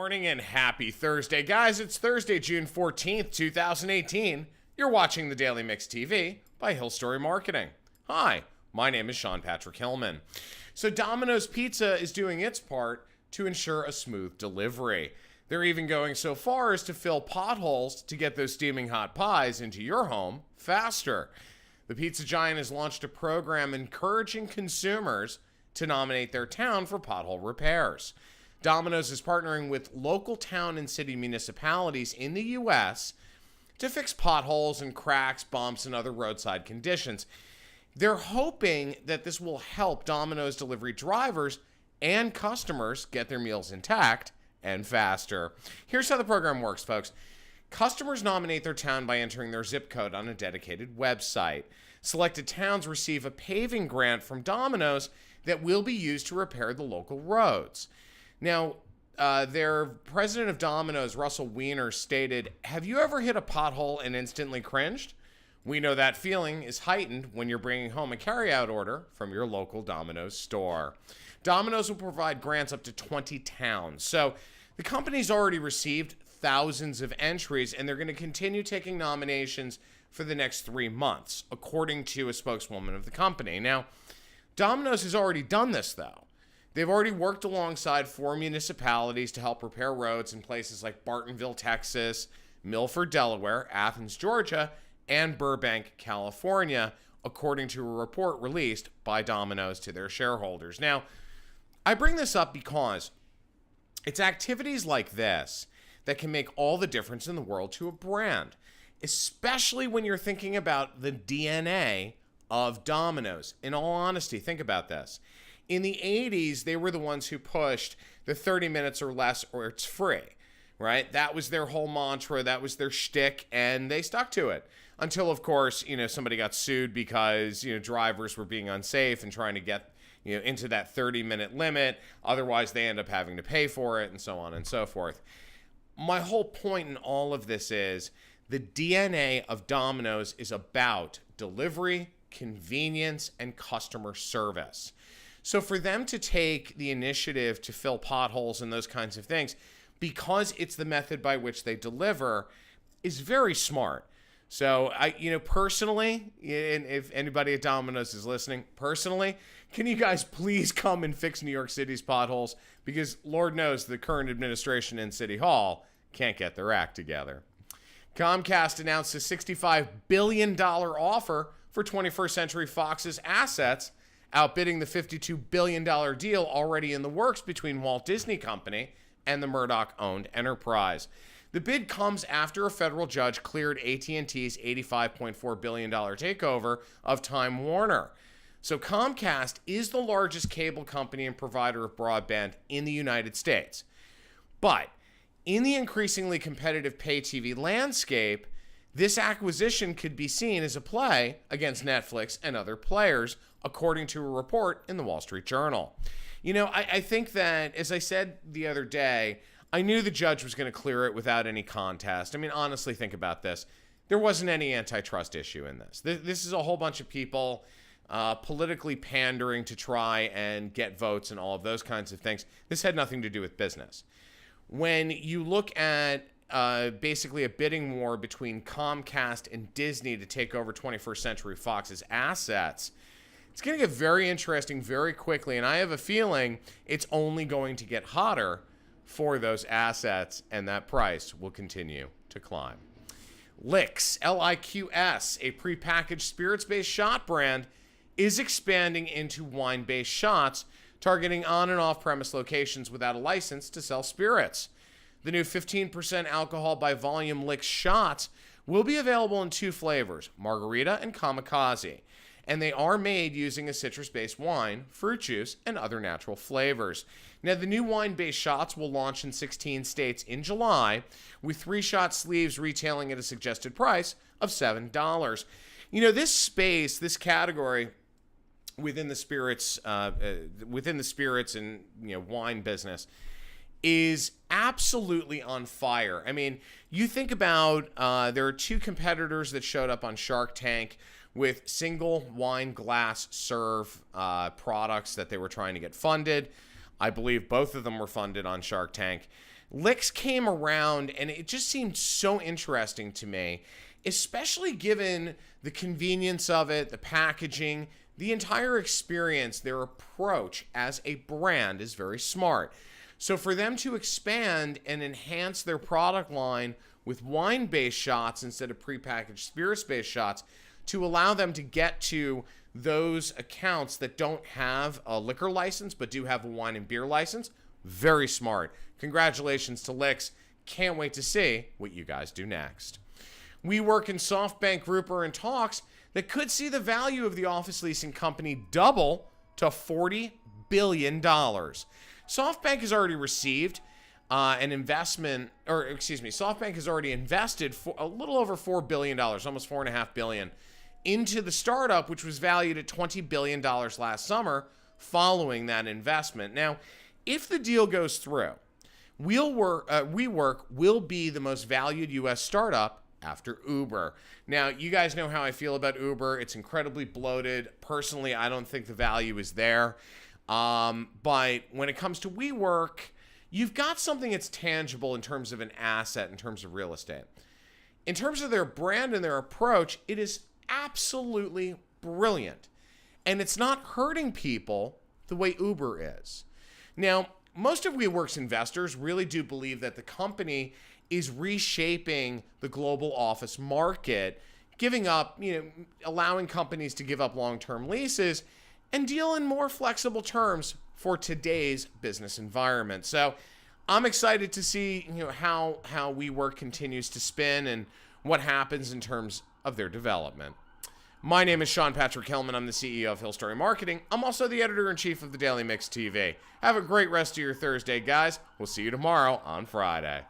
morning and happy Thursday. Guys, it's Thursday, June 14th, 2018. You're watching the Daily Mix TV by hillSTORY Marketing. Hi, my name is Sean Patrick Hillman. So Domino's Pizza is doing its part to ensure a smooth delivery. They're even going so far as to fill potholes to get those steaming hot pies into your home faster. The pizza giant has launched a program encouraging consumers to nominate their town for pothole repairs. Domino's is partnering with local town and city municipalities in the U.S. to fix potholes and cracks, bumps, and other roadside conditions. They're hoping that this will help Domino's delivery drivers and customers get their meals intact and faster. Here's how the program works, folks. Customers nominate their town by entering their zip code on a dedicated website. Selected towns receive a paving grant from Domino's that will be used to repair the local roads. Now, their president of Domino's, Russell Weiner, stated, "Have you ever hit a pothole and instantly cringed? We know that feeling is heightened when you're bringing home a carryout order from your local Domino's store." Domino's will provide grants up to 20 towns. So the company's already received thousands of entries, and they're going to continue taking nominations for the next 3 months, according to a spokeswoman of the company. Now, Domino's has already done this, though. They've already worked alongside 4 municipalities to help repair roads in places like Bartonville, Texas, Milford, Delaware, Athens, Georgia, and Burbank, California, according to a report released by Domino's to their shareholders. Now, I bring this up because it's activities like this that can make all the difference in the world to a brand, especially when you're thinking about the DNA of Domino's. In all honesty, think about this. In the 80s, they were the ones who pushed the 30 minutes or less or it's free, right? That was their whole mantra. That was their shtick, and they stuck to it until, of course, somebody got sued because, drivers were being unsafe and trying to get, into that 30-minute limit. Otherwise, they end up having to pay for it and so on and so forth. My whole point in all of this is the DNA of Domino's is about delivery, convenience, and customer service. So for them to take the initiative to fill potholes and those kinds of things, because it's the method by which they deliver, is very smart. So I, personally, and if anybody at Domino's is listening, personally, can you guys please come and fix New York City's potholes? Because Lord knows the current administration in City Hall can't get their act together. Comcast announced a $65 billion offer for 21st Century Fox's assets, outbidding the $52 billion deal already in the works between Walt Disney Company and the Murdoch-owned enterprise. The bid comes after a federal judge cleared AT&T's $85.4 billion takeover of Time Warner. So Comcast is the largest cable company and provider of broadband in the United States. But in the increasingly competitive pay TV landscape, this acquisition could be seen as a play against Netflix and other players, according to a report in the Wall Street Journal. I think that, as I said the other day, I knew the judge was going to clear it without any contest. I mean, honestly, think about this. There wasn't any antitrust issue in this. This is a whole bunch of people politically pandering to try and get votes and all of those kinds of things. This had nothing to do with business. When you look at basically a bidding war between Comcast and Disney to take over 21st Century Fox's assets, it's going to get very interesting very quickly, and I have a feeling it's only going to get hotter for those assets, and that price will continue to climb. LIQS, L-I-Q-S, a prepackaged spirits-based shot brand, is expanding into wine-based shots, targeting on- and off-premise locations without a license to sell spirits. The new 15% alcohol by volume LIQS shots will be available in 2 flavors, margarita and kamikaze, and they are made using a citrus-based wine, fruit juice, and other natural flavors. Now, the new wine-based shots will launch in 16 states in July, with 3-shot sleeves retailing at a suggested price of $7. This space, this category within the spirits, and wine business, is absolutely on fire. I mean, you think about there are 2 competitors that showed up on Shark Tank with single wine glass serve products that they were trying to get funded. I believe both of them were funded on Shark Tank. LIQS came around, and it just seemed so interesting to me, especially given the convenience of it, the packaging, the entire experience. Their approach as a brand is very smart. So for them to expand and enhance their product line with wine-based shots instead of prepackaged spirits-based shots to allow them to get to those accounts that don't have a liquor license but do have a wine and beer license, very smart. Congratulations to LIQS. Can't wait to see what you guys do next. WeWork and SoftBank Group are in talks that could see the value of the office leasing company double to $40 billion. SoftBank has already received an investment, SoftBank has already invested for a little over $4 billion, almost $4.5 billion, into the startup, which was valued at $20 billion last summer following that investment. Now, if the deal goes through, WeWork will be the most valued U.S. startup after Uber. Now, you guys know how I feel about Uber. It's incredibly bloated. Personally, I don't think the value is there. But when it comes to WeWork, you've got something that's tangible in terms of an asset, in terms of real estate. In terms of their brand and their approach, it is absolutely brilliant. And it's not hurting people the way Uber is. Now, most of WeWork's investors really do believe that the company is reshaping the global office market, giving up, allowing companies to give up long-term leases and deal in more flexible terms for today's business environment. So I'm excited to see how WeWork continues to spin and what happens in terms of their development. My name is Sean Patrick Hillman. I'm the CEO of hillSTORY Marketing. I'm also the editor-in-chief of the Daily Mix TV. Have a great rest of your Thursday, guys. We'll see you tomorrow on Friday.